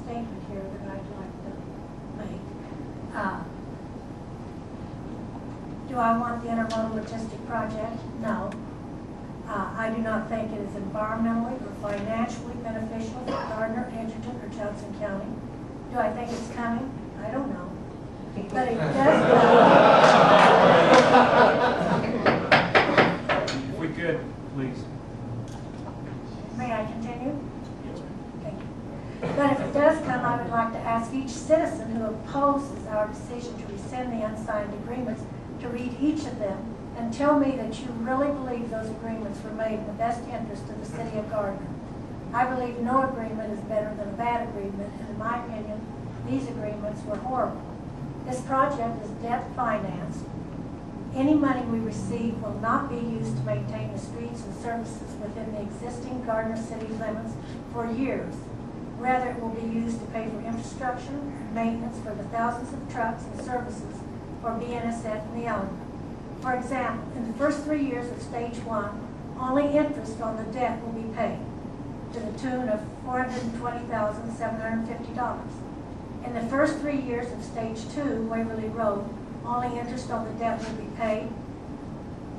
statement here that I'd like to make. Do I want the intermodal logistic project? No. I do not think it is environmentally or financially beneficial for Gardner, Edgerton, or Johnson County. Do I think it's coming? I don't know. But it does. If we could, please. May I continue? Thank you. But if it does come, I would like to ask each citizen who opposes our decision to rescind the unsigned agreements to read each of them and tell me that you really believe those agreements were made in the best interest of the city of Gardner. I believe no agreement is better than a bad agreement, and in my opinion, these agreements were horrible. This project is debt financed. Any money we receive will not be used to maintain the streets and services within the existing Gardner city limits for years. Rather, it will be used to pay for infrastructure and maintenance for the thousands of trucks and services for BNSF and the element. For example, in the first 3 years of stage 1, only interest on the debt will be paid to the tune of $420,750. In the first 3 years of stage 2, Waverly Road, only interest on the debt will be paid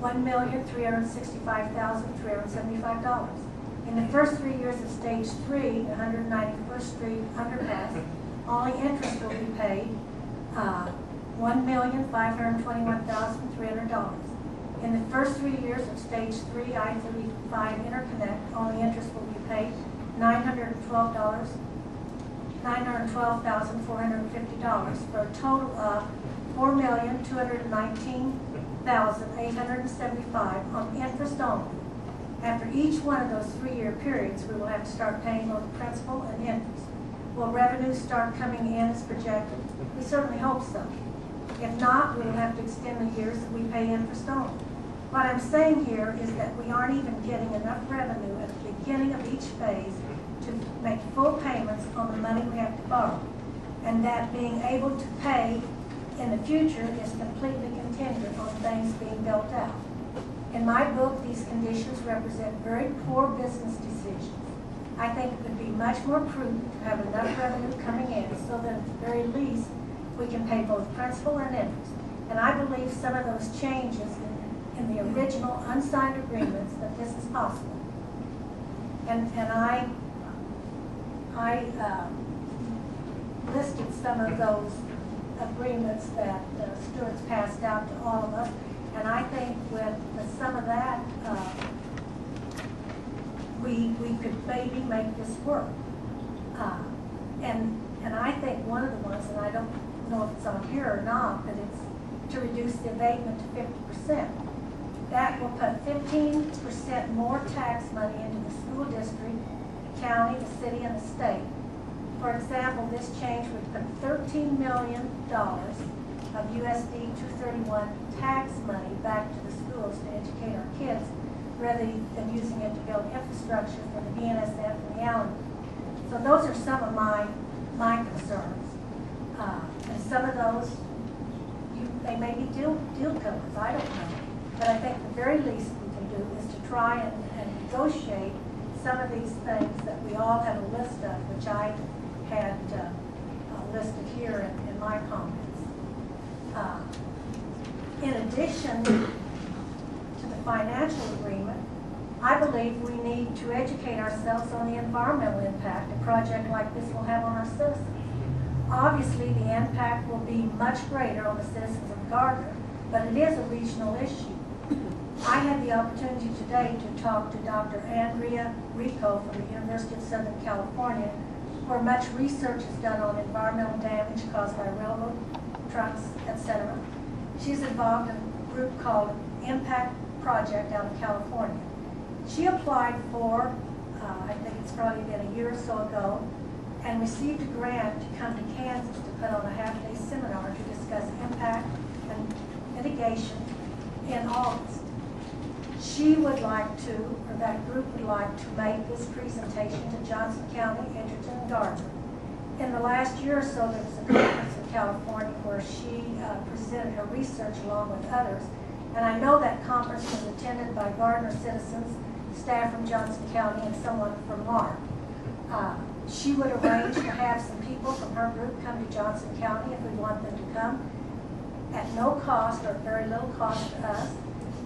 $1,365,375. In the first 3 years of stage 3, 191st Street underpass, only interest will be paid $1,521,300. In the first 3 years of stage 3 I-35 interconnect, only interest will be paid $912,450 for a total of $4,219,875 on interest only. After each one of those 3-year periods, we will have to start paying both principal and interest. Will revenues start coming in as projected? We certainly hope so. If not, we will have to extend the years that we pay interest only. What I'm saying here is that we aren't even getting enough revenue at the beginning of each phase to make full payments on the money we have to borrow, and that being able to pay in the future is completely contingent on things being built out. In my book, these conditions represent very poor business decisions. I think it would be much more prudent to have enough revenue coming in so that at the very least we can pay both principal and interest. And I believe some of those changes in the original unsigned agreements that this is possible. And I listed some of those agreements that Stewart's passed out to all of us. And I think with some of that, we could maybe make this work. And I think one of the ones, and I don't know if it's on here or not, but it's to reduce the abatement to 50%. That will put 15% more tax money into the school district, the county, the city, and the state. For example, this change would put $13 million of USD 231 tax money back to the schools to educate our kids, rather than using it to build infrastructure for the BNSF and the element. So those are some of my concerns. And some of those, they may be deal killers, I don't know. But I think the very least we can do is to try and negotiate some of these things that we all have a list of, which I had listed here in my comments. In addition to the financial agreement, I believe we need to educate ourselves on the environmental impact a project like this will have on our citizens. Obviously, the impact will be much greater on the citizens of Gardner, but it is a regional issue. I had the opportunity today to talk to Dr. Andrea Hrico from the University of Southern California, where much research is done on environmental damage caused by railroad, trucks, etc. She's involved in a group called Impact Project out of California. She applied for, I think it's probably been a year or so ago, and received a grant to come to Kansas to put on a half-day seminar to discuss impact and mitigation in August. She would like to, or that group would like to make this presentation to Johnson County, Edgerton, and Gardner. In the last year or so, there was a conference in California where she presented her research along with others. And I know that conference was attended by Gardner citizens, staff from Johnson County, and someone from MARC. She would arrange to have some people from her group come to Johnson County if we want them to come at no cost or very little cost to us.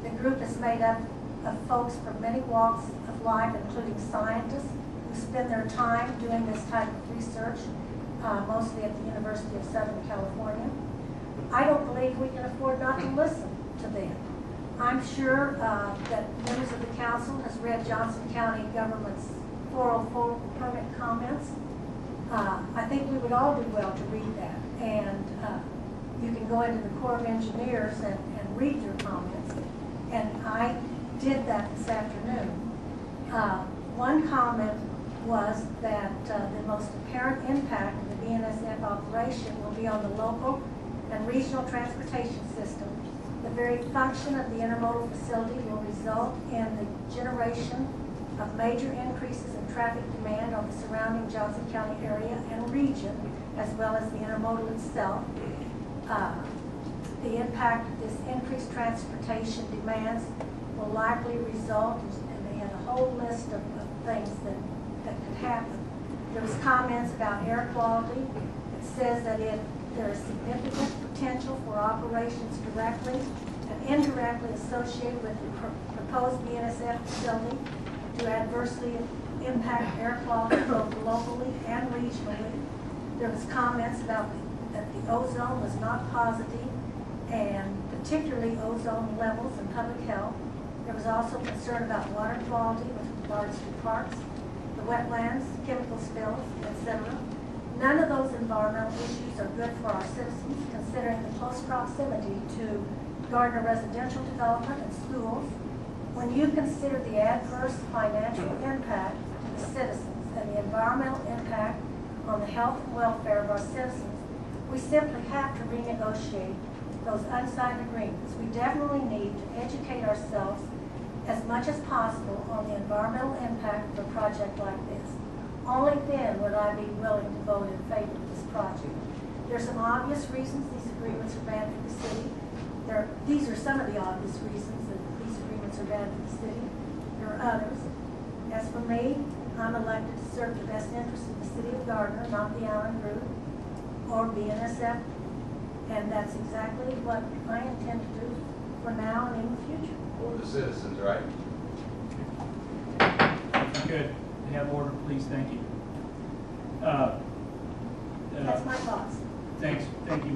The group is made up of folks from many walks of life, including scientists who spend their time doing this type of research, mostly at the University of Southern California. I don't believe we can afford not to listen to them. I'm sure that members of the council has read Johnson County government's 404 permit comments. I think we would all do well to read that. And you can go into the Corps of Engineers and read their comments. And I did that this afternoon. One comment was that the most apparent impact of the BNSF operation will be on the local and regional transportation system. The very function of the intermodal facility will result in the generation of major increases in traffic demand on the surrounding Johnson County area and region, as well as the intermodal itself. The impact of this increased transportation demands will likely result, and they had a whole list of things that could happen. There was comments about air quality. It says that if there is significant potential for operations directly and indirectly associated with the proposed BNSF facility to adversely impact air quality both locally and regionally. There was comments about that the ozone was not positive, and particularly ozone levels in public health. There was also concern about water quality with regards to parks, the wetlands, chemical spills, etc. None of those environmental issues are good for our citizens, considering the close proximity to Gardner residential development and schools. When you consider the adverse financial impact to the citizens and the environmental impact on the health and welfare of our citizens, we simply have to renegotiate those unsigned agreements. We definitely need to educate ourselves as much as possible on the environmental impact of a project like this. Only then would I be willing to vote in favor of this project. There are some obvious reasons these agreements are bad for the city. These are some of the obvious reasons that these agreements are bad for the city. There are others. As for me, I'm elected to serve the best interests of the city of Gardner, not the Allen Group or BNSF, and that's exactly what I intend to do for now and in the future. For the citizens, right? If you could have order, please. Thank you. That's my thoughts. Thank you.